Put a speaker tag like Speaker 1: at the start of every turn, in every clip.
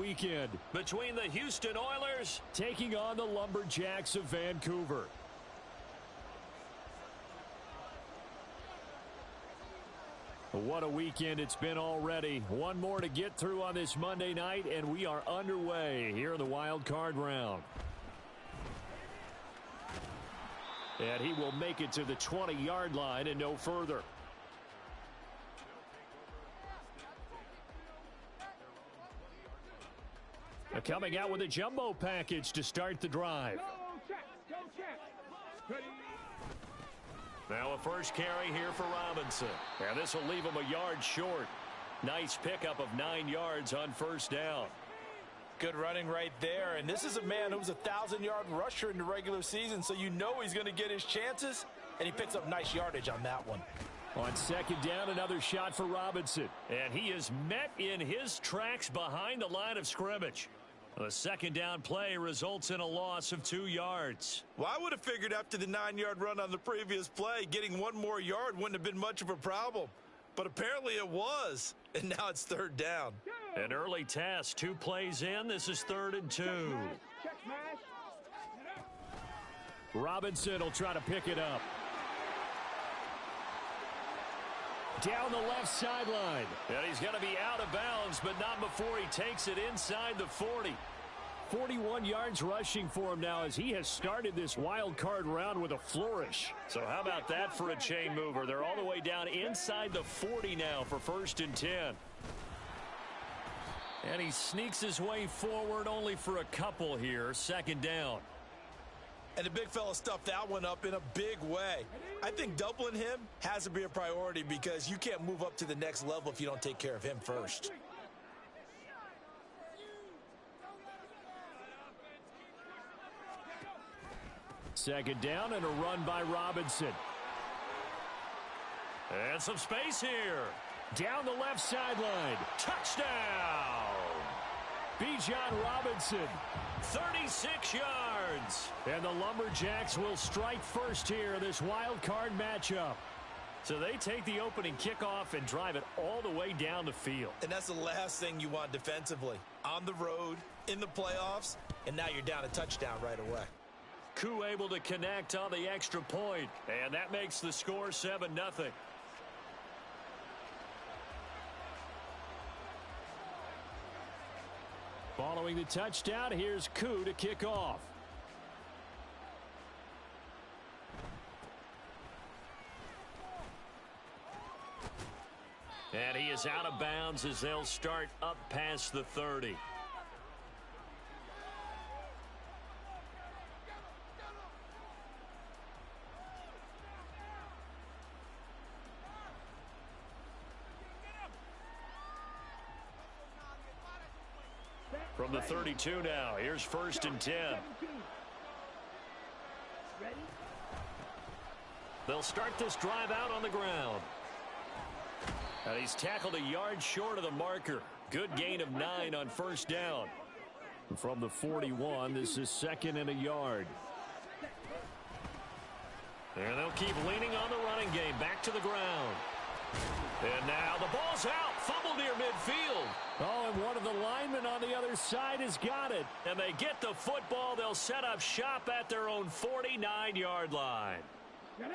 Speaker 1: weekend
Speaker 2: between the Houston Oilers
Speaker 1: taking on the Lumberjacks of Vancouver. What a weekend it's been already. One more to get through on this Monday night, and we are underway here in the wild card round. And he will make it to the 20-yard line and no further. Coming out with a jumbo package to start the drive. Now a first carry here for Robinson. And this will leave him a yard short. Nice pickup of 9 yards on first down.
Speaker 3: Good running right there. And this is a man who was a 1,000-yard rusher in the regular season, so you know he's going to get his chances. And he picks up nice yardage on that one.
Speaker 1: On second down, another shot for Robinson.
Speaker 2: And he is met in his tracks behind the line of scrimmage. The second down play results in a loss of 2 yards.
Speaker 3: Well, I would have figured after the 9-yard run on the previous play, getting 1 more yard wouldn't have been much of a problem. But apparently it was, and now it's third down.
Speaker 2: An early test, 2 plays in. This is 3rd and 2.
Speaker 1: Robinson will try to pick it up. Down the left sideline.
Speaker 2: And he's going to be out of bounds, but not before he takes it inside the 40.
Speaker 1: 41 yards rushing for him now as he has started this wild card round with a flourish.
Speaker 2: So how about that for a chain mover? They're all the way down inside the 40 now for 1st and 10. And he sneaks his way forward only for a couple here. 2nd down.
Speaker 3: And the big fella stuffed that one up in a big way. I think doubling him has to be a priority because you can't move up to the next level if you don't take care of him first.
Speaker 1: Second down and a run by Robinson.
Speaker 2: And some space here.
Speaker 1: Down the left sideline.
Speaker 2: Touchdown!
Speaker 1: Bijan Robinson.
Speaker 2: 36 yards.
Speaker 1: And the Lumberjacks will strike first here in this wild card matchup.
Speaker 2: So they take the opening kickoff and drive it all the way down the field.
Speaker 3: And that's the last thing you want defensively. On the road, in the playoffs, and now you're down a touchdown right away.
Speaker 2: Koo able to connect on the extra point, and that makes the score 7-0.
Speaker 1: Following the touchdown, here's Koo to kick off.
Speaker 2: And he is out of bounds as they'll start up past the 30. From the 32 now, here's 1st and 10. They'll start this drive out on the ground. And he's tackled a yard short of the marker. Good gain of 9 on first down.
Speaker 1: From the 41, this is 2nd and a yard.
Speaker 2: And they'll keep leaning on the running game. Back to the ground. And now the ball's out. Fumble near midfield.
Speaker 1: Oh, and one of the linemen on the other side has got it.
Speaker 2: And they get the football. They'll set up shop at their own 49-yard line.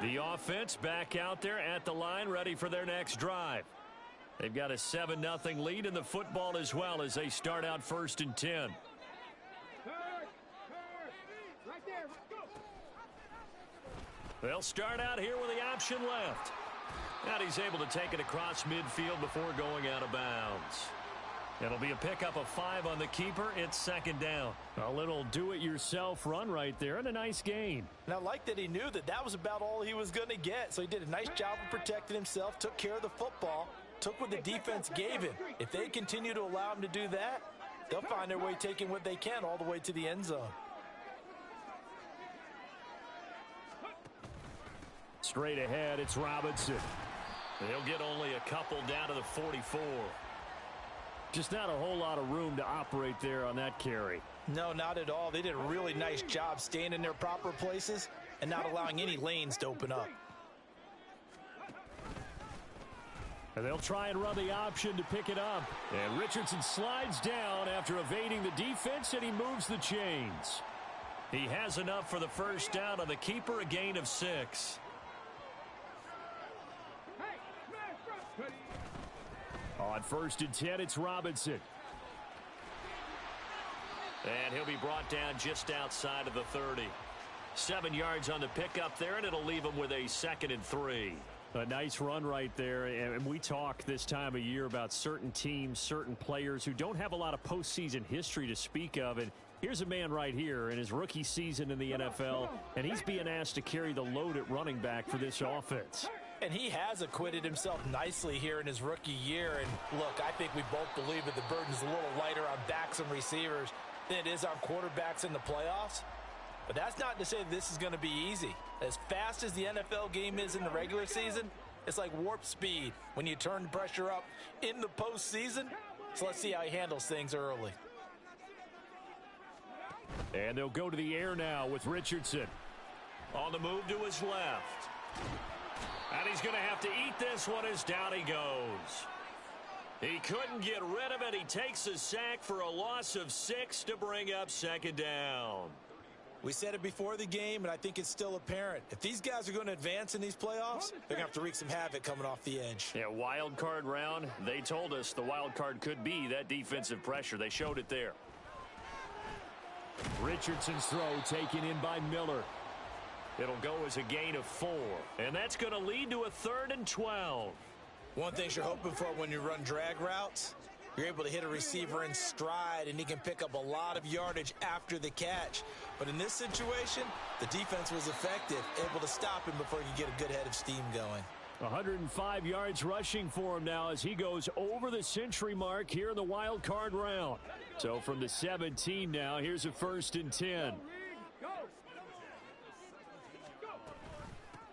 Speaker 2: The offense back out there at the line, ready for their next drive. They've got a 7-0 lead in the football as well as they start out 1st and 10. They'll start out here with the option left. And he's able to take it across midfield before going out of bounds. It'll be a pickup of 5 on the keeper. It's 2nd down.
Speaker 1: A little do-it-yourself run right there and a nice gain.
Speaker 3: And I like that he knew that that was about all he was going to get. So he did a nice job of protecting himself, took care of the football, took what the defense gave him. If they continue to allow him to do that, they'll find their way taking what they can all the way to the end zone.
Speaker 1: Straight ahead, it's Robinson.
Speaker 2: He'll get only a couple down to the 44.
Speaker 1: Just not a whole lot of room to operate there on that carry.
Speaker 3: No, not at all. They did a really nice job staying in their proper places and not allowing any lanes to open up.
Speaker 1: And they'll try and run the option to pick it up. And Richardson slides down after evading the defense, and he moves the chains.
Speaker 2: He has enough for the first down on the keeper, a gain of 6.
Speaker 1: On 1st and 10, it's Robinson.
Speaker 2: And he'll be brought down just outside of the 30. 7 yards on the pickup there, and it'll leave him with a 2nd and 3.
Speaker 1: A nice run right there, and we talk this time of year about certain teams, certain players who don't have a lot of postseason history to speak of, and here's a man right here in his rookie season in the NFL, and he's being asked to carry the load at running back for this offense.
Speaker 3: And he has acquitted himself nicely here in his rookie year, and look, I think we both believe that the burden's a little lighter on backs and receivers than it is on quarterbacks in the playoffs. But that's not to say this is going to be easy. As fast as the NFL game is in the regular season, it's like warp speed when you turn the pressure up in the postseason. So let's see how he handles things early.
Speaker 1: And they'll go to the air now with Richardson.
Speaker 2: On the move to his left. And he's going to have to eat this one as down he goes. He couldn't get rid of it. He takes a sack for a loss of 6 to bring up 2nd down.
Speaker 3: We said it before the game, and I think it's still apparent. If these guys are going to advance in these playoffs, they're going to have to wreak some havoc coming off the edge.
Speaker 2: Yeah, wild card round. They told us the wild card could be that defensive pressure. They showed it there.
Speaker 1: Richardson's throw taken in by Miller.
Speaker 2: It'll go as a gain of 4. And that's going to lead to a 3rd and 12.
Speaker 3: One thing you're hoping for when you run drag routes, you're able to hit a receiver in stride, and he can pick up a lot of yardage after the catch. But in this situation, the defense was effective, able to stop him before he could get a good head of steam going.
Speaker 1: 105 yards rushing for him now as he goes over the century mark here in the wild card round. So from the 17 now, here's a 1st and 10.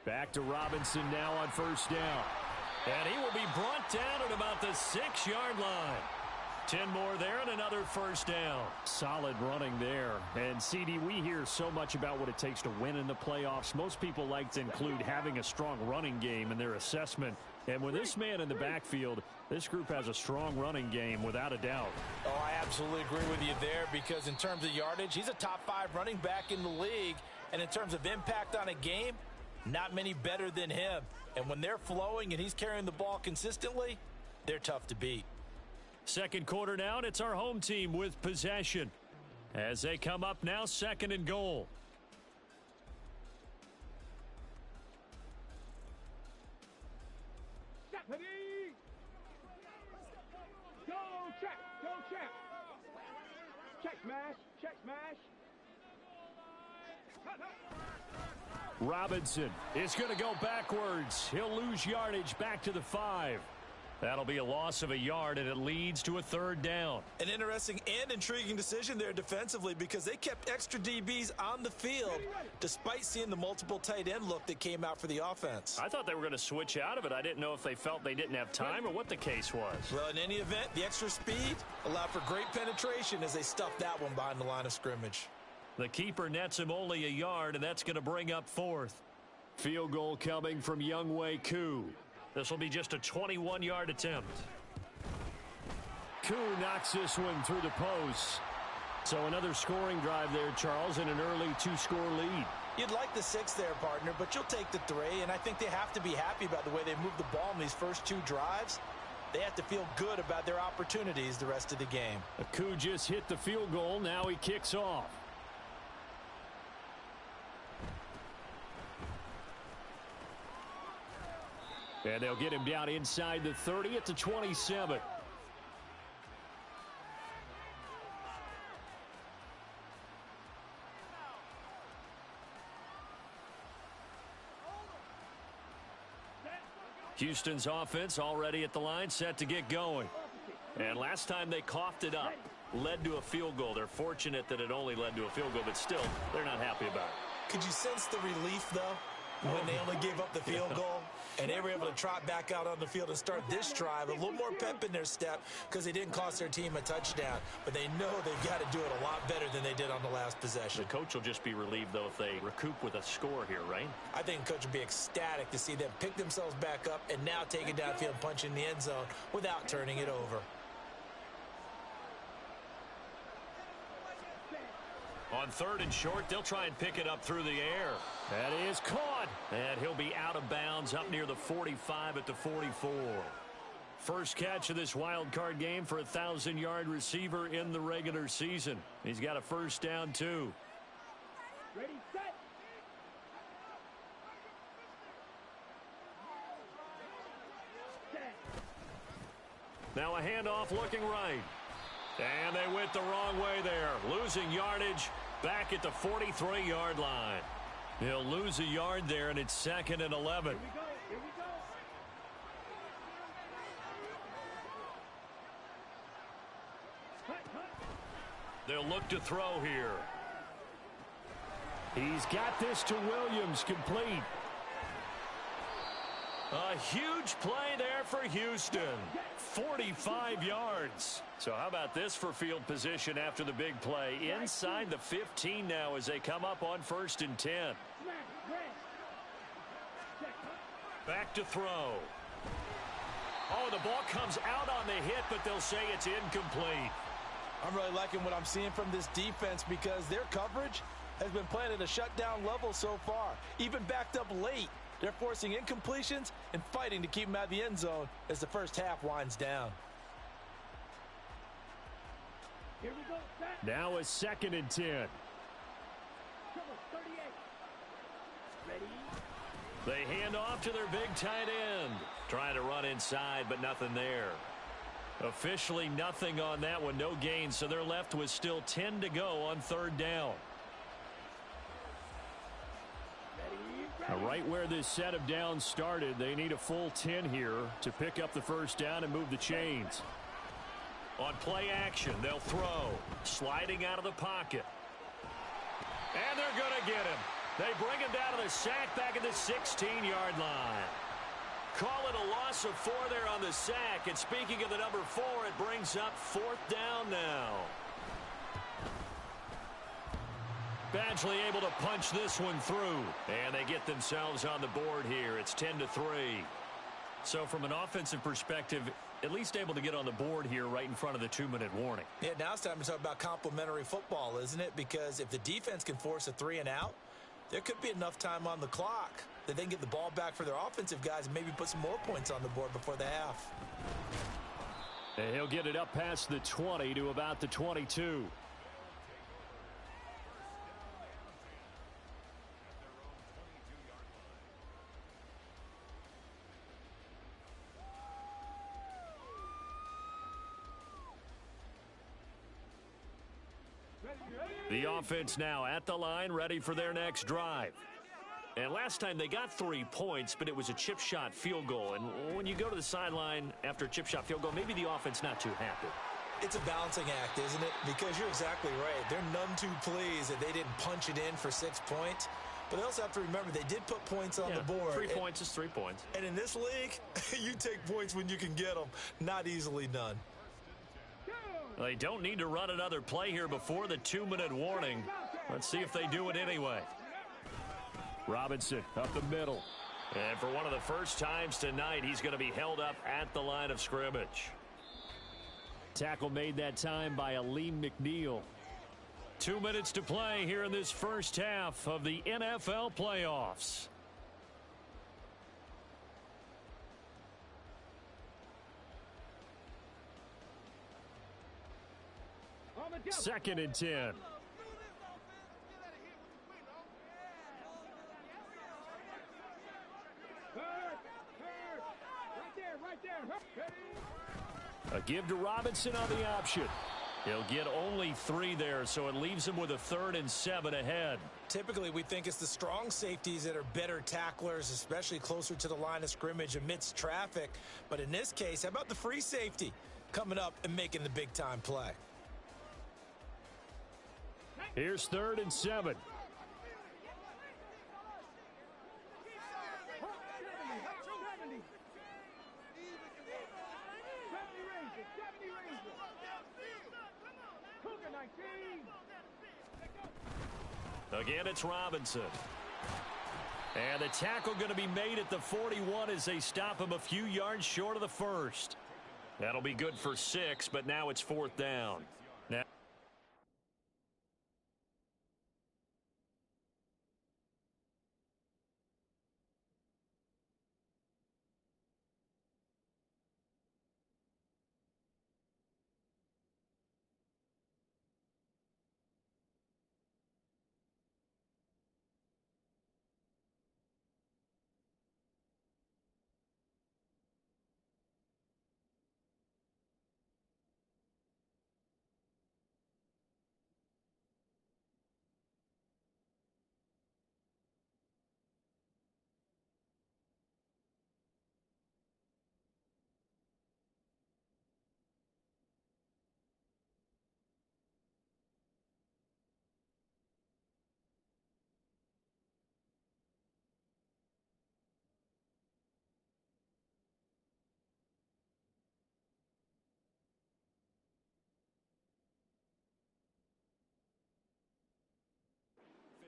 Speaker 1: Back to Robinson now on 1st down.
Speaker 2: And he will be brought down at about the 6-yard line. 10 more there and another 1st down.
Speaker 1: Solid running there. And, CD, we hear so much about what it takes to win in the playoffs. Most people like to include having a strong running game in their assessment. And with this man in the backfield, this group has a strong running game without a doubt.
Speaker 3: Oh, I absolutely agree with you there because in terms of yardage, he's a top 5 running back in the league. And in terms of impact on a game, not many better than him. And when they're flowing and he's carrying the ball consistently, they're tough to beat.
Speaker 2: 2nd quarter now, and it's our home team with possession. As they come up now, 2nd and goal.
Speaker 4: Go check, go check. Check smash, check smash.
Speaker 1: Robinson is going to go backwards. He'll lose yardage back to the 5.
Speaker 2: That'll be a loss of a yard, and it leads to a 3rd down.
Speaker 3: An interesting and intriguing decision there defensively because they kept extra DBs on the field despite seeing the multiple tight end look that came out for the offense.
Speaker 2: I thought they were going to switch out of it. I didn't know if they felt they didn't have time or what the case was.
Speaker 3: Well, in any event, the extra speed allowed for great penetration as they stuffed that one behind the line of scrimmage.
Speaker 2: The keeper nets him only a yard, and that's going to bring up 4th.
Speaker 1: Field goal coming from Younghoe Koo.
Speaker 2: This will be just a 21-yard attempt.
Speaker 1: Koo knocks this one through the post. So another scoring drive there, Charles, and an early 2-score lead.
Speaker 3: You'd like the 6 there, partner, but you'll take the 3, and I think they have to be happy about the way they moved the ball in these first 2 drives. They have to feel good about their opportunities the rest of the game.
Speaker 1: Koo just hit the field goal. Now he kicks off. And they'll get him down inside the 30 at the 27.
Speaker 2: Houston's offense already at the line, set to get going. And last time they coughed it up, led to a field goal. They're fortunate that it only led to a field goal, but still, they're not happy about it.
Speaker 3: Could you sense the relief, though, when they only gave up the field goal? And they were able to trot back out on the field and start this drive. A little more pep in their step because they didn't cost their team a touchdown. But they know they've got to do it a lot better than they did on the last possession.
Speaker 2: The coach will just be relieved, though, if they recoup with a score here, right?
Speaker 3: I think the coach will be ecstatic to see them pick themselves back up and now take it downfield and punch in the end zone without turning it over.
Speaker 2: On 3rd and short, they'll try and pick it up through the air.
Speaker 1: That is caught.
Speaker 2: And he'll be out of bounds up near the 45 at the 44. First catch of this wild card game for a 1,000-yard receiver in the regular season. He's got a first down, too.
Speaker 4: Ready, set.
Speaker 2: Now a handoff looking right. And they went the wrong way there, losing yardage back at the 43-yard line. He'll lose a yard there, and it's 2nd and 11.
Speaker 4: Here we go. Here we go. Hut, hut.
Speaker 2: They'll look to throw here.
Speaker 1: He's got this to Williams, complete.
Speaker 2: A huge play there for Houston. 45 yards. So how about this for field position after the big play? Inside the 15 now as they come up on 1st and 10. Back to throw. Oh, the ball comes out on the hit, but they'll say it's incomplete.
Speaker 3: I'm really liking what I'm seeing from this defense because their coverage has been playing at a shutdown level so far. Even backed up late, they're forcing incompletions and fighting to keep them out of the end zone as the first half winds down.
Speaker 4: Here we go. Set.
Speaker 1: Now a 2nd and 10.
Speaker 4: Trouble, 38. Ready.
Speaker 2: They hand off to their big tight end. Trying to run inside, but nothing there. Officially nothing on that one. No gain, so they're left with still 10 to go on 3rd down.
Speaker 1: Right where this set of downs started, they need a full 10 here to pick up the first down and move the chains.
Speaker 2: On play action, they'll throw. Sliding out of the pocket. And they're going to get him. They bring him down to the sack back at the 16-yard line. Call it a loss of 4 there on the sack. And speaking of the number 4, it brings up 4th down now. Badgley able to punch this one through. And they get themselves on the board here. It's 10-3. So from an offensive perspective, at least able to get on the board here right in front of the 2-minute warning.
Speaker 3: Yeah, now it's time to talk about complementary football, isn't it? Because if the defense can force a 3 and out, there could be enough time on the clock that they can get the ball back for their offensive guys and maybe put some more points on the board before the half.
Speaker 1: And he'll get it up past the 20 to about the 22. The offense now at the line, ready for their next drive. And last time they got 3 points, but it was a chip shot field goal. And when you go to the sideline after a chip shot field goal, maybe the offense not too happy.
Speaker 3: It's a balancing act, isn't it? Because you're exactly right. They're none too pleased that they didn't punch it in for 6 points. But they also have to remember they did put points on the board.
Speaker 2: 3 points is 3 points.
Speaker 3: And in this league, you take points when you can get them. Not easily done.
Speaker 2: They don't need to run another play here before the 2-minute warning. Let's see if they do it anyway.
Speaker 1: Robinson up the middle.
Speaker 2: And for one of the first times tonight, he's going to be held up at the line of scrimmage.
Speaker 1: Tackle made that time by Aleem McNeil.
Speaker 2: 2 minutes to play here in this first half of the NFL playoffs.
Speaker 1: Second and 10. A give to Robinson on the option.
Speaker 2: He'll get only 3 there, so it leaves him with a 3rd and 7 ahead.
Speaker 3: Typically, we think it's the strong safeties that are better tacklers, especially closer to the line of scrimmage amidst traffic. But in this case, how about the free safety coming up and making the big-time play?
Speaker 1: Here's 3rd and 7.
Speaker 2: Again, it's Robinson. And the tackle going to be made at the 41 as they stop him a few yards short of the first. That'll be good for 6, but now it's 4th down. Now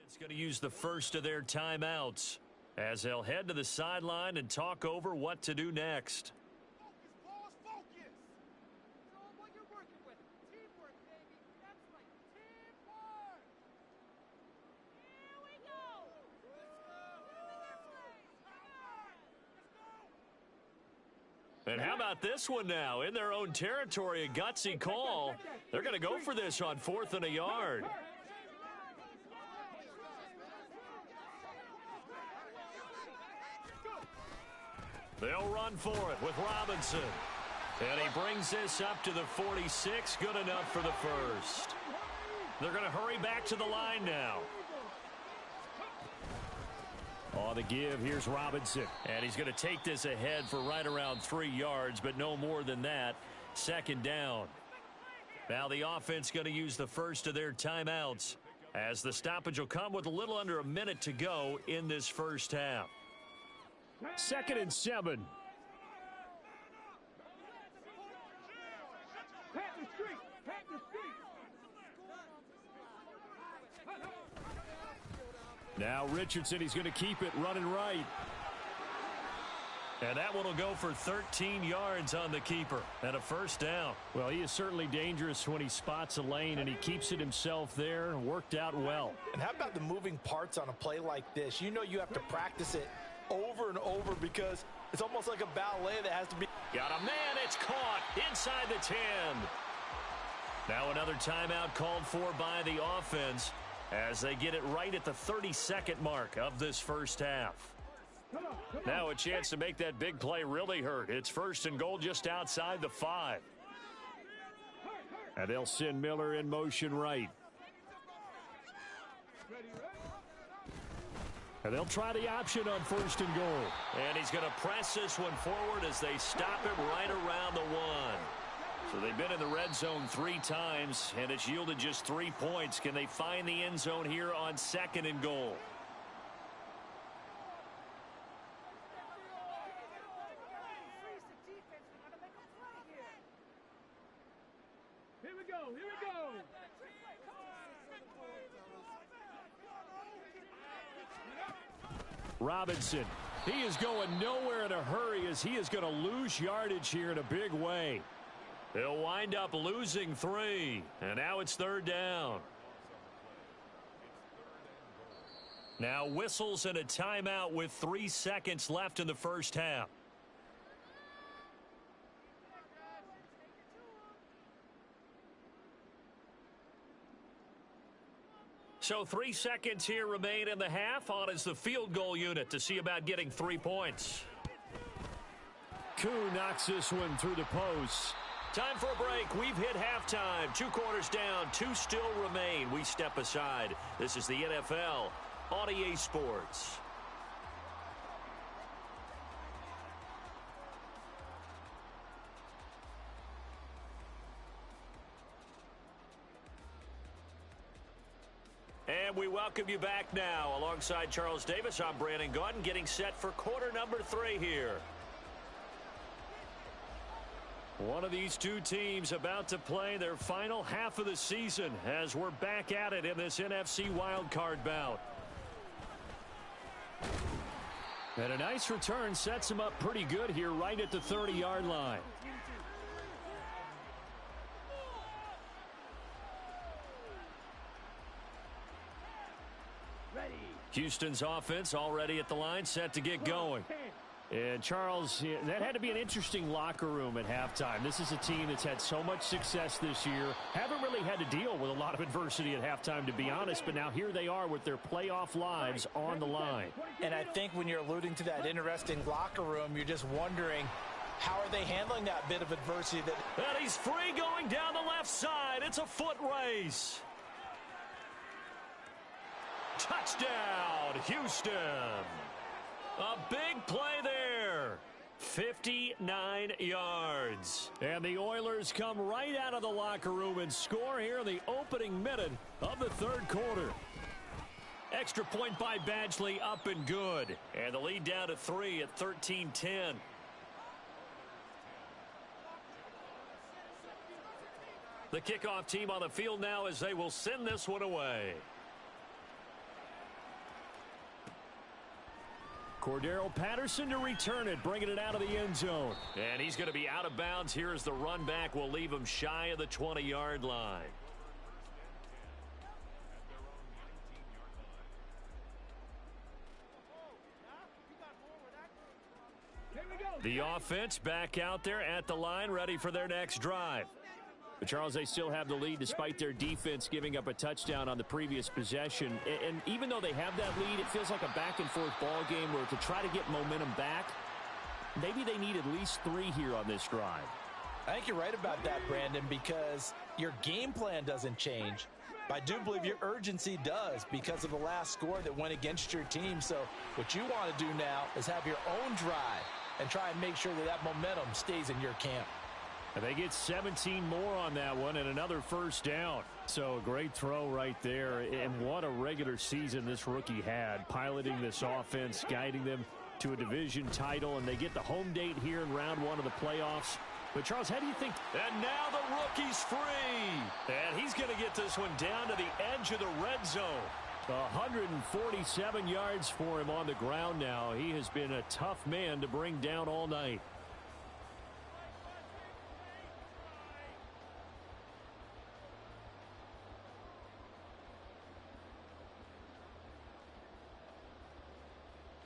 Speaker 2: it's going to use the first of their timeouts as they'll head to the sideline and talk over what to do next. And how about this one now? In their own territory, a gutsy call. They're going to go for this on 4th and a yard. They'll run for it with Robinson. And he brings this up to the 46. Good enough for the first. They're going to hurry back to the line now. On the give, here's Robinson. And he's going to take this ahead for right around 3 yards, but no more than that. 2nd down. Now the offense going to use the first of their timeouts as the stoppage will come with a little under a minute to go in this first half.
Speaker 1: 2nd and 7. Now Richardson, he's going to keep it running right.
Speaker 2: And that one will go for 13 yards on the keeper and a 1st down.
Speaker 1: Well, he is certainly dangerous when he spots a lane, and he keeps it himself there. Worked out well.
Speaker 3: And how about the moving parts on a play like this? You know you have to practice it over and over because it's almost like a ballet that has to be.
Speaker 2: Got a man, it's caught inside the 10. Now another timeout called for by the offense as they get it right at the 32nd mark of this first half.
Speaker 1: Now a chance to make that big play really hurt. It's 1st and goal just outside the 5. And they'll send Miller in motion right. And they'll try the option on 1st and goal.
Speaker 2: And he's going to press this one forward as they stop him right around the 1. So they've been in the red zone 3 times, and it's yielded just 3 points. Can they find the end zone here on 2nd and goal?
Speaker 4: Here we go. Here we go.
Speaker 1: Robinson, he is going nowhere in a hurry as he is going to lose yardage here in a big way.
Speaker 2: They'll wind up losing 3, and now it's 3rd down. Now whistles and a timeout with 3 seconds left in the first half. So 3 seconds here remain in the half. On is the field goal unit to see about getting 3 points.
Speaker 1: Koo knocks this one through the post.
Speaker 2: Time for a break. We've hit halftime. 2 quarters down. 2 still remain. We step aside. This is the NFL on EA Sports. And we welcome you back now. Alongside Charles Davis, I'm Brandon Gaudin, getting set for quarter number 3 here. One of these two teams about to play their final half of the season as we're back at it in this NFC wildcard bout. And a nice return sets him up pretty good here right at the 30-yard line. Houston's offense already at the line, set to get going.
Speaker 1: And Charles, that had to be an interesting locker room at halftime. This is a team that's had so much success this year. Haven't really had to deal with a lot of adversity at halftime, to be honest. But now here they are with their playoff lives on the line.
Speaker 3: And I think when you're alluding to that interesting locker room, you're just wondering, how are they handling that bit of adversity?
Speaker 2: And he's free going down the left side. It's a foot race. Touchdown, Houston. A big play there. 59 yards.
Speaker 1: And the Oilers come right out of the locker room and score here in the opening minute of the third quarter.
Speaker 2: Extra point by Badgley, up and good. And the lead down to 3 at 13-10. The kickoff team on the field now as they will send this one away.
Speaker 1: Cordero Patterson to return it, bringing it out of the end zone.
Speaker 2: And he's going to be out of bounds here as the run back will leave him shy of the 20-yard line. The offense back out there at the line, ready for their next drive.
Speaker 1: But Charles, they still have the lead despite their defense giving up a touchdown on the previous possession. And even though they have that lead, it feels like a back-and-forth ball game where to try to get momentum back, maybe they need at least 3 here on this drive.
Speaker 3: I think you're right about that, Brandon, because your game plan doesn't change. But I do believe your urgency does because of the last score that went against your team. So what you want to do now is have your own drive and try and make sure that that momentum stays in your camp.
Speaker 1: And they get 17 more on that one and another first down. So a great throw right there. And what a regular season this rookie had, piloting this offense, guiding them to a division title. And they get the home date here in round 1 of the playoffs. But, Charles, how do you think?
Speaker 2: And now the rookie's free. And he's going to get this one down to the edge of the red zone.
Speaker 1: 147 yards for him on the ground now. He has been a tough man to bring down all night.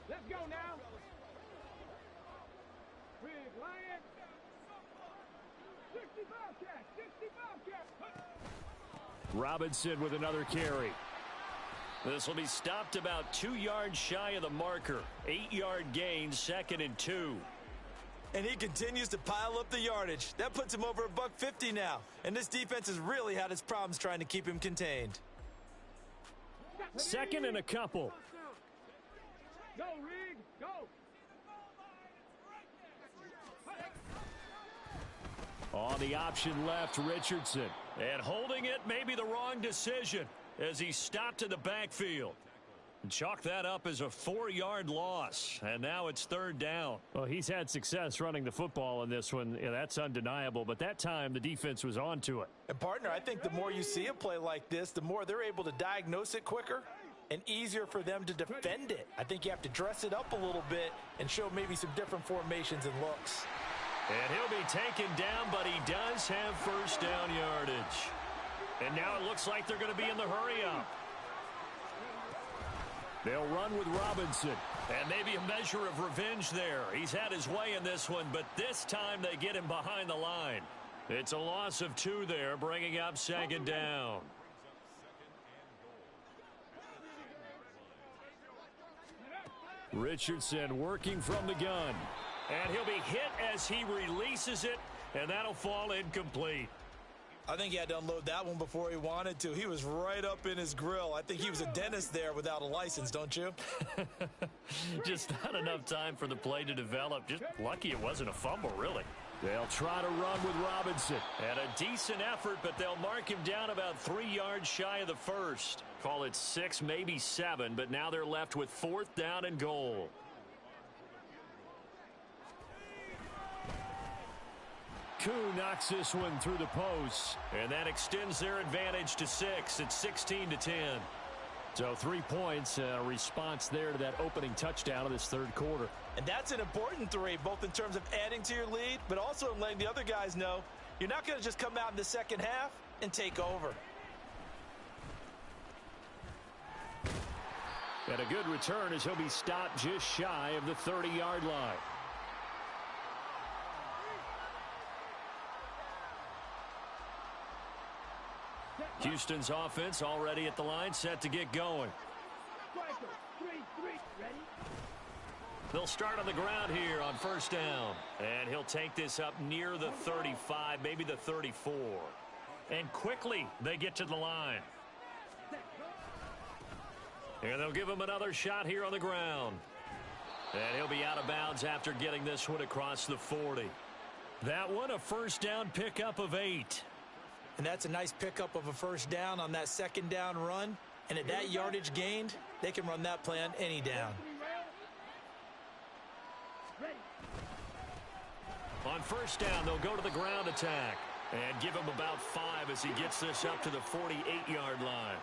Speaker 4: Let's go now. Big Lion. 65 catch. 65 catch.
Speaker 1: Robinson with another carry.
Speaker 2: This will be stopped about 2 yards shy of the marker. 8-yard gain, 2nd and 2.
Speaker 3: And he continues to pile up the yardage. That puts him over $150 now. And this defense has really had its problems trying to keep him contained.
Speaker 1: 2nd and a couple.
Speaker 4: Go, Rig. Go.
Speaker 1: On the option left, Richardson.
Speaker 2: And holding it may be the wrong decision as he stopped in the backfield. Chalk that up as a 4-yard loss. And now it's 3rd down.
Speaker 1: Well, he's had success running the football in this one. Yeah, that's undeniable. But that time, the defense was on to it.
Speaker 3: And, partner, I think the more you see a play like this, the more they're able to diagnose it quicker and easier for them to defend it. I think you have to dress it up a little bit and show maybe some different formations and looks.
Speaker 2: And he'll be taken down, but he does have first down yardage. And now it looks like they're going to be in the hurry-up.
Speaker 1: They'll run with Robinson.
Speaker 2: And maybe a measure of revenge there. He's had his way in this one, but this time they get him behind the line. It's a loss of 2 there, bringing up 2nd down.
Speaker 1: Richardson working from the gun.
Speaker 2: And he'll be hit as he releases it, and that'll fall incomplete.
Speaker 3: I think he had to unload that one before he wanted to. He was right up in his grill. I think he was a dentist there without a license, don't you?
Speaker 2: Just not enough time for the play to develop. Just lucky it wasn't a fumble, really.
Speaker 1: They'll try to run with Robinson.
Speaker 2: And a decent effort, but they'll mark him down about 3 yards shy of the first. Call it 6, maybe 7, but now they're left with 4th down and goal.
Speaker 1: Koo knocks this one through the post.
Speaker 2: And that extends their advantage to 6. It's 16-10.
Speaker 1: So 3 points, a response there to that opening touchdown of this third quarter.
Speaker 3: And that's an important 3, both in terms of adding to your lead, but also in letting the other guys know you're not going to just come out in the second half and take over.
Speaker 1: And a good return as he'll be stopped just shy of the 30-yard line. Houston's offense already at the line, set to get going.
Speaker 2: They'll start on the ground here on first down. And he'll take this up near the 35, maybe the 34. And quickly they get to the line. And they'll give him another shot here on the ground. And he'll be out of bounds after getting this one across the 40.
Speaker 1: That one a first down pickup of 8.
Speaker 3: And that's a nice pickup of a first down on that second down run. And at that yardage gained, they can run that play on any down.
Speaker 2: On first down, they'll go to the ground attack. And give him about 5 as he gets this up to the 48-yard line.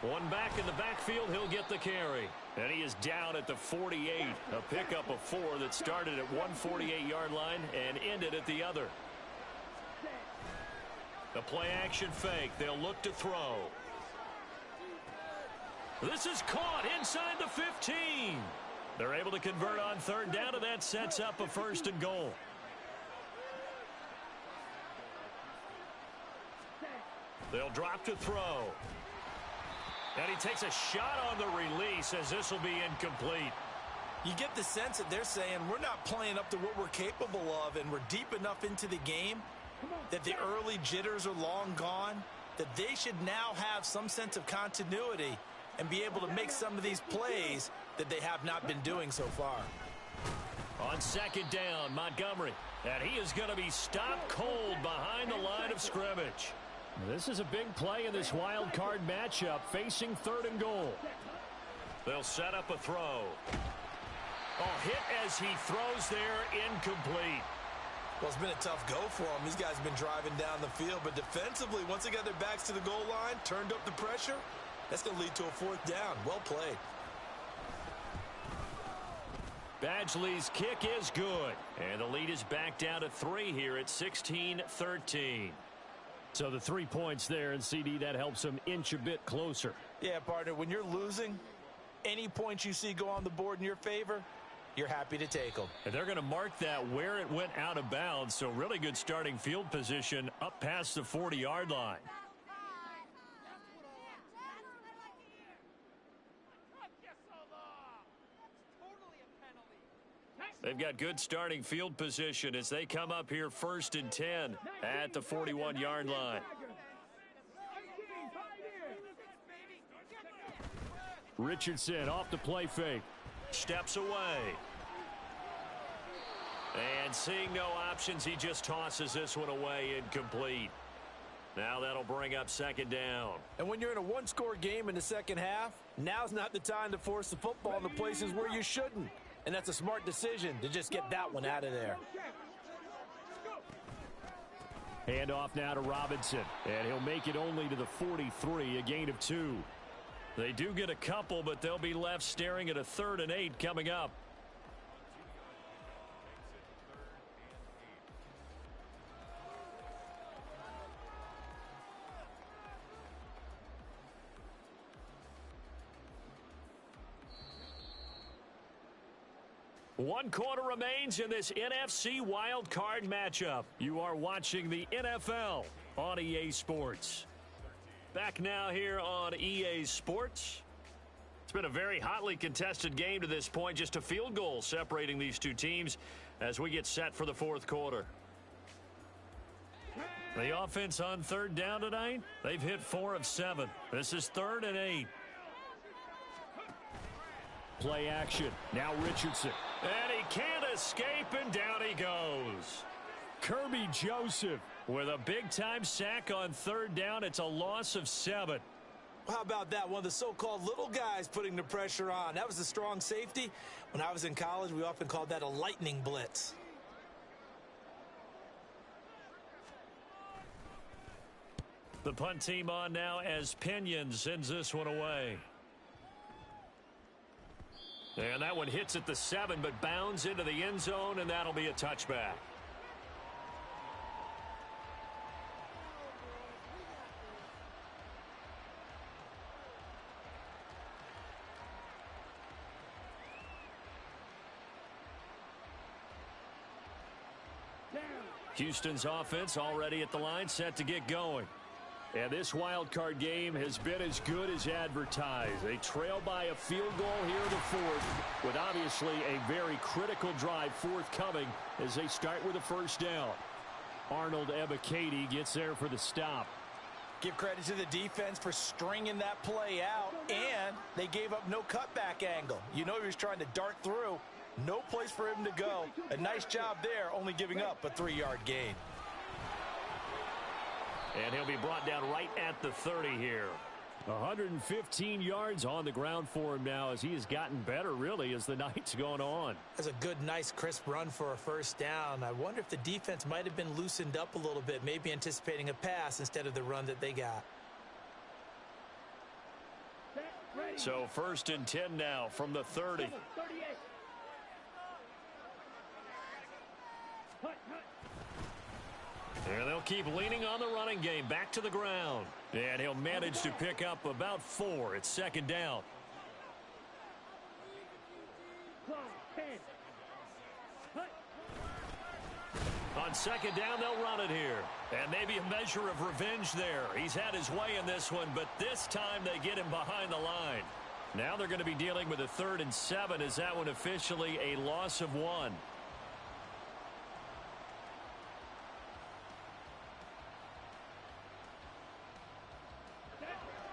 Speaker 2: One back in the backfield, he'll get the carry. And he is down at the 48. A pickup of 4 that started at one 48-yard line and ended at the other. The play action fake. They'll look to throw. This is caught inside the 15. They're able to convert on third down, and that sets up a first and goal. They'll drop to throw. And he takes a shot on the release as this will be incomplete.
Speaker 3: You get the sense that they're saying we're not playing up to what we're capable of, and we're deep enough into the game that the early jitters are long gone, that they should now have some sense of continuity and be able to make some of these plays that they have not been doing so far.
Speaker 2: On second down, Montgomery. And he is going to be stopped cold behind the line of scrimmage.
Speaker 1: This is a big play in this wild card matchup, facing third and goal.
Speaker 2: They'll set up a throw. Hit as he throws there, incomplete.
Speaker 3: Well, it's been a tough go for them. These guys have been driving down the field, but defensively, once they got their backs to the goal line, turned up the pressure, that's going to lead to a fourth down. Well played.
Speaker 2: Badgley's kick is good. And the lead is back down to 3 here at 16-13.
Speaker 1: So the 3 points there, and CD, that helps them inch a bit closer.
Speaker 3: Yeah, partner, when you're losing, any points you see go on the board in your favor, you're happy to take them.
Speaker 2: And they're going to mark that where it went out of bounds, so really good starting field position up past the 40-yard line. They've got good starting field position as they come up here first and 10 at the 41-yard line.
Speaker 1: Richardson off the play fake.
Speaker 2: Steps away. And seeing no options, he just tosses this one away, incomplete. Now that'll bring up second down.
Speaker 3: And when you're in a one-score game in the second half, now's not the time to force the football in the places where you shouldn't. And that's a smart decision to just get that one out of there.
Speaker 1: Hand off now to Robinson. And he'll make it only to the 43, a gain of 2.
Speaker 2: They do get a couple, but they'll be left staring at a 3rd and 8 coming up. One quarter remains in this NFC wild card matchup. You are watching the NFL on EA Sports. Back now here on EA Sports. It's been a very hotly contested game to this point. Just a field goal separating these two teams as we get set for the fourth quarter. The offense on third down tonight, they've hit 4 of 7. This is 3rd and 8.
Speaker 1: Play action. Now Richardson.
Speaker 2: And he can't escape, and down he goes.
Speaker 1: Kirby Joseph
Speaker 2: with a big-time sack on third down. It's a loss of 7.
Speaker 3: How about that? One of the so-called little guys putting the pressure on. That was a strong safety. When I was in college, we often called that a lightning blitz.
Speaker 2: The punt team on now as Pinion sends this one away. And that one hits at the 7, but bounds into the end zone, and that'll be a touchback. Houston's offense already at the line, set to get going.
Speaker 1: And this wild card game has been as good as advertised. They trail by a field goal here in the fourth, with obviously a very critical drive forthcoming as they start with a first down. Arnold Ebiketie gets there for the stop.
Speaker 3: Give credit to the defense for stringing that play out, and they gave up no cutback angle. You know he was trying to dart through. No place for him to go. A nice job there, only giving up a 3-yard gain.
Speaker 2: And he'll be brought down right at the 30 here.
Speaker 1: 115 yards on the ground for him now as he has gotten better, really, as the night's gone on.
Speaker 3: That's a good, nice, crisp run for a first down. I wonder if the defense might have been loosened up a little bit, maybe anticipating a pass instead of the run that they got.
Speaker 2: So 1st and 10 now from the 30. And they'll keep leaning on the running game. Back to the ground. And he'll manage to pick up about 4. It's 2nd down. On 2nd down, they'll run it here. And maybe a measure of revenge there. He's had his way in this one, but this time they get him behind the line. Now they're going to be dealing with a 3rd and 7. Is that one officially a loss of 1?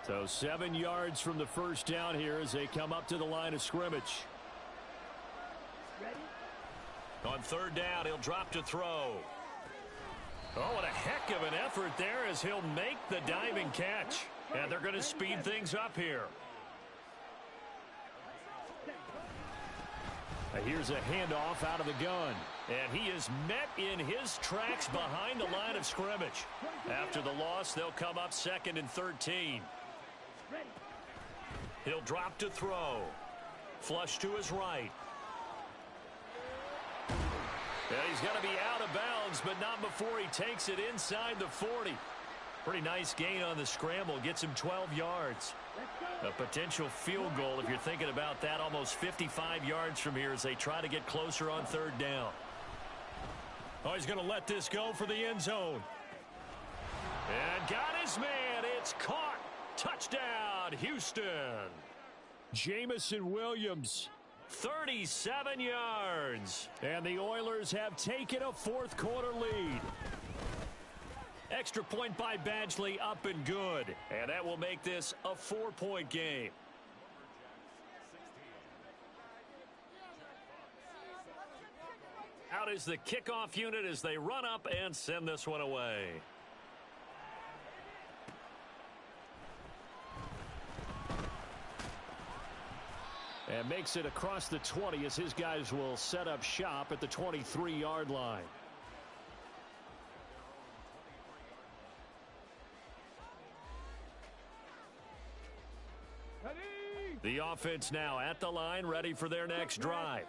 Speaker 1: So 7 yards from the first down here as they come up to the line of scrimmage.
Speaker 2: On 3rd down, he'll drop to throw. Oh, what a heck of an effort there as he'll make the diving catch. And they're going to speed things up here.
Speaker 1: Here's a handoff out of the gun.
Speaker 2: And he is met in his tracks behind the line of scrimmage. After the loss, they'll come up 2nd and 13. He'll drop to throw. Flush to his right. And he's going to be out of bounds, but not before he takes it inside the 40. Pretty nice gain on the scramble. Gets him 12 yards. A potential field goal, if you're thinking about that, almost 55 yards from here as they try to get closer on 3rd down. Oh, he's going to let this go for the end zone. And got his man. It's caught. Touchdown, Houston.
Speaker 1: Jamison Williams.
Speaker 2: 37 yards.
Speaker 1: And the Oilers have taken a fourth quarter lead.
Speaker 2: Extra point by Badgley, up and good. And that will make this a 4-point game. Out is the kickoff unit as they run up and send this one away.
Speaker 1: And makes it across the 20 as his guys will set up shop at the 23-yard line. The offense now at the line, ready for their next drive.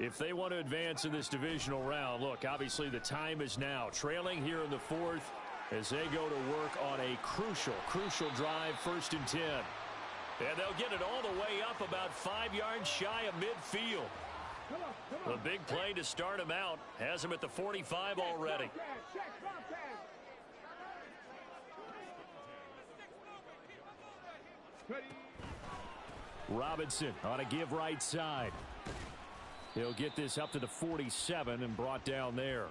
Speaker 1: If they want to advance in this divisional round, look, obviously the time is now. Trailing here in the fourth as they go to work on a crucial drive, 1st and 10.
Speaker 2: And they'll get it all the way up about 5 yards shy of midfield. The big play to start him out has him at the 45 already.
Speaker 1: Robinson on a give right side. He'll get this up to the 47 and brought down there.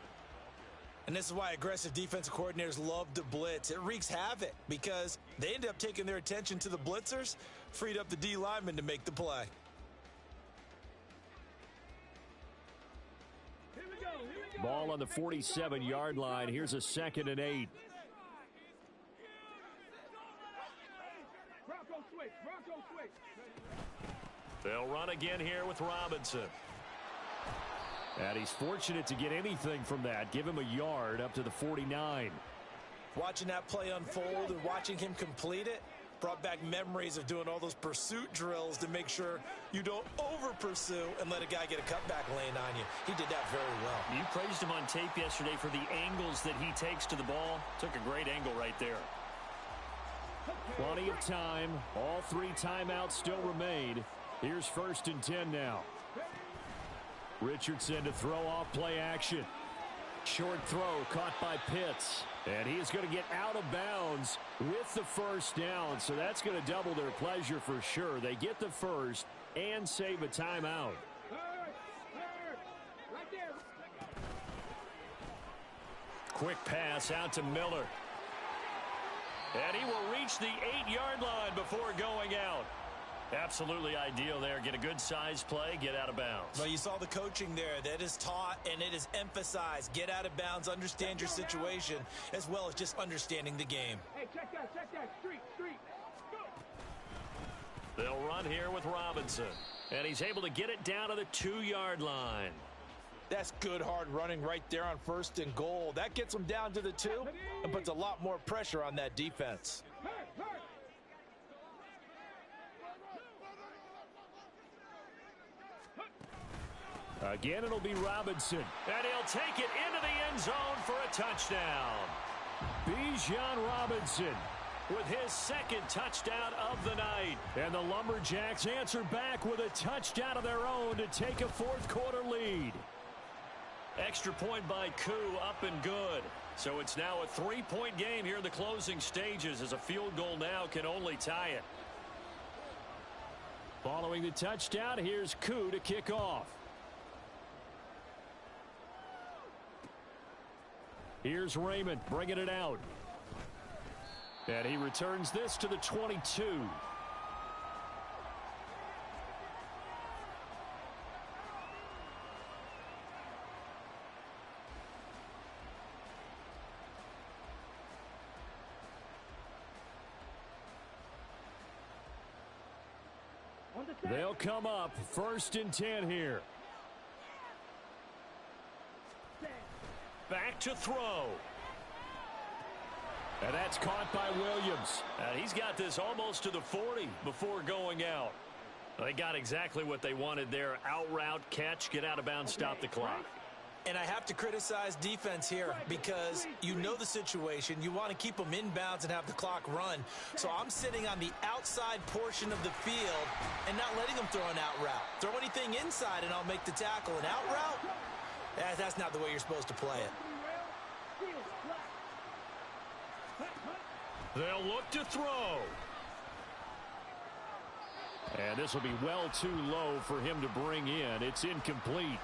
Speaker 3: And this is why aggressive defensive coordinators love to blitz. It wreaks havoc because they end up taking their attention to the blitzers, freed up the D lineman to make the play.
Speaker 1: Ball on the 47-yard line. Here's a 2nd and 8.
Speaker 2: They'll run again here with Robinson.
Speaker 1: And he's fortunate to get anything from that. Give him a yard up to the 49.
Speaker 3: Watching that play unfold and watching him complete it brought back memories of doing all those pursuit drills to make sure you don't over-pursue and let a guy get a cutback lane on you. He did that very well.
Speaker 2: You praised him on tape yesterday for the angles that he takes to the ball. Took a great angle right there.
Speaker 1: Plenty of time. All 3 timeouts still remain. Here's 1st and 10 now. Richardson to throw off play action. Short throw caught by Pitts. And he is going to get out of bounds with the first down. So that's going to double their pleasure for sure. They get the first and save a timeout.
Speaker 2: Quick pass out to Miller. And he will reach the 8-yard line before going out. Absolutely ideal there. Get a good size play, get out of bounds.
Speaker 3: Well, you saw the coaching there. That is taught and it is emphasized. Get out of bounds, understand your situation, as well as just understanding the game.
Speaker 4: Hey, check that, street. Go.
Speaker 2: They'll run here with Robinson. And he's able to get it down to the 2-yard line.
Speaker 3: That's good hard running right there on 1st and goal. That gets them down to the 2 and puts a lot more pressure on that defense.
Speaker 1: Again, it'll be Robinson.
Speaker 2: And he'll take it into the end zone for a touchdown.
Speaker 1: Bijan Robinson
Speaker 2: with his 2nd touchdown of the night.
Speaker 1: And the Lumberjacks answer back with a touchdown of their own to take a 4th quarter lead.
Speaker 2: Extra point by Koo, up and good. So it's now a 3-point game here in the closing stages, as a field goal now can only tie it.
Speaker 1: Following the touchdown, here's Koo to kick off. Here's Raymond bringing it out. And he returns this to the 22. They'll come up 1st and 10 here.
Speaker 2: Back to throw.
Speaker 1: And that's caught by Williams.
Speaker 2: He's got this almost to the 40 before going out. They got exactly what they wanted there. Out route, catch, get out of bounds, stop the clock.
Speaker 3: And I have to criticize defense here because you know the situation. You want to keep them in bounds and have the clock run. So I'm sitting on the outside portion of the field and not letting them throw an out route. Throw anything inside and I'll make the tackle. An out route? That's not the way you're supposed to play it.
Speaker 2: They'll look to throw.
Speaker 1: And this will be well too low for him to bring in. It's incomplete.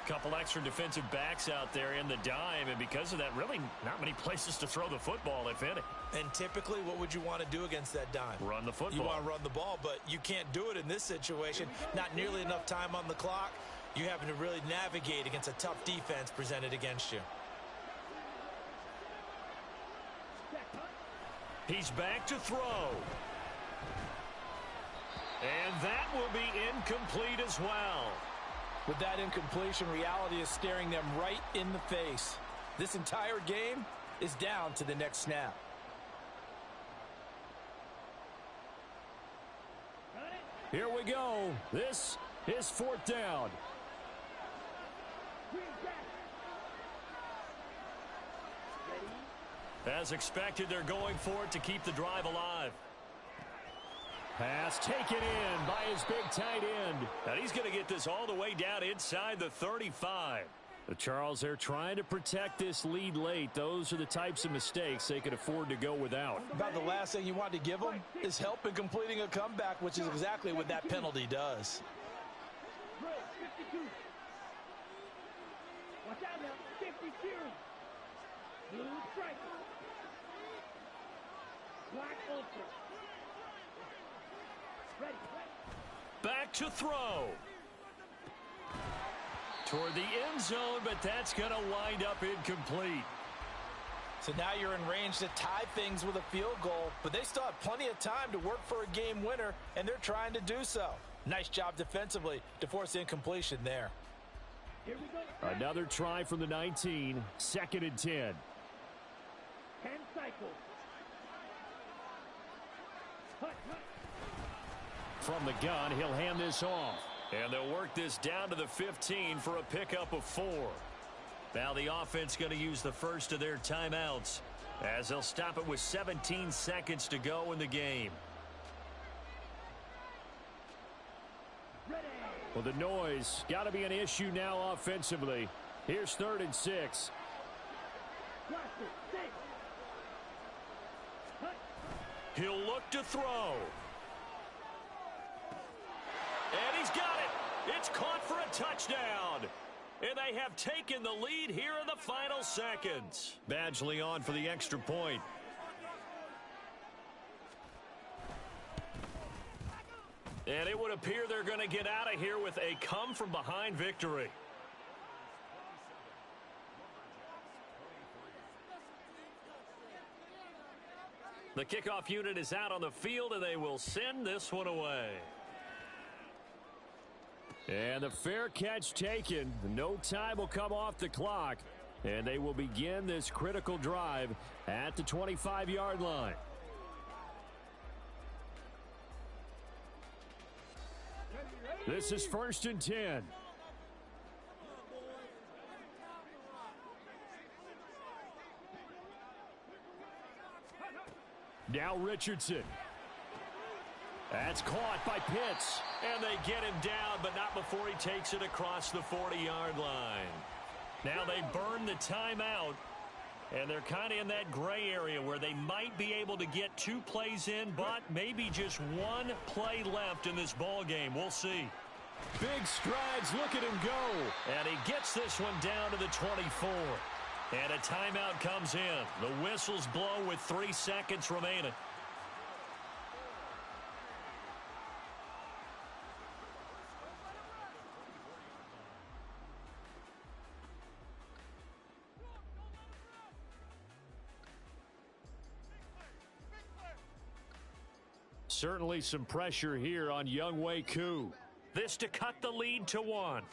Speaker 2: Couple extra defensive backs out there in the dime, and because of that, really not many places to throw the football, if any.
Speaker 3: And typically, what would you want to do against that dime?
Speaker 2: Run the football.
Speaker 3: You want to run the ball, but you can't do it in this situation. Not nearly enough time on the clock. You having to really navigate against a tough defense presented against you.
Speaker 2: He's back to throw. And that will be incomplete as well.
Speaker 3: With that incompletion, reality is staring them right in the face. This entire game is down to the next snap.
Speaker 1: Here we go. This is 4th down.
Speaker 2: As expected, they're going for it to keep the drive alive.
Speaker 1: Pass taken in by his big tight end.
Speaker 2: And he's going to get this all the way down inside the 35.
Speaker 1: The Charles, they're trying to protect this lead late. Those are the types of mistakes they could afford to go without.
Speaker 3: About the last thing you want to give them is help in completing a comeback, which is exactly what that penalty does.
Speaker 4: Watch out now, 52. Blue striker. Black ultra. Ready.
Speaker 2: Back to throw. Toward the end zone, but that's going to wind up incomplete.
Speaker 3: So now you're in range to tie things with a field goal, but they still have plenty of time to work for a game winner, and they're trying to do so. Nice job defensively to force incompletion there.
Speaker 4: Here we go.
Speaker 1: Another try from the 19. 2nd and 10.
Speaker 4: 10 cycles. Hut, hut.
Speaker 1: From the gun, he'll hand this off.
Speaker 2: And they'll work this down to the 15 for a pickup of 4. Now the offense going to use the first of their timeouts as they'll stop it with 17 seconds to go in the game.
Speaker 1: Well, the noise got to be an issue now offensively. Here's 3rd and 6.
Speaker 2: He'll look to throw. And he's got it. It's caught for a touchdown. And they have taken the lead here in the final seconds. Badgley on for the extra point. And it would appear they're going to get out of here with a come-from-behind victory. The kickoff unit is out on the field, and they will send this one away.
Speaker 1: And the fair catch taken. No time will come off the clock. And they will begin this critical drive at the 25-yard line. This is 1st and 10. Now Richardson. That's caught by Pitts.
Speaker 2: And they get him down, but not before he takes it across the 40-yard line. Now they burn the timeout, and they're kind of in that gray area where they might be able to get 2 plays in, but maybe just 1 play left in this ball game. We'll see.
Speaker 1: Big strides. Look at him go.
Speaker 2: And he gets this one down to the 24. And a timeout comes in. The whistles blow with 3 seconds remaining.
Speaker 1: Certainly some pressure here on Younghoe Koo.
Speaker 2: This to cut the lead to 1.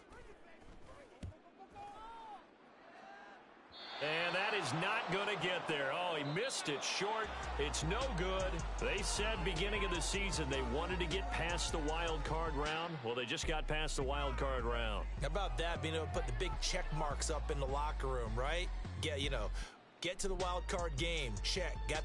Speaker 2: And that is not going to get there. Oh, he missed it short. It's no good. They said beginning of the season they wanted to get past the wild card round. Well, they just got past the wild card round.
Speaker 3: How about that, being able to put the big check marks up in the locker room, right? Get to the wild card game. Check. Got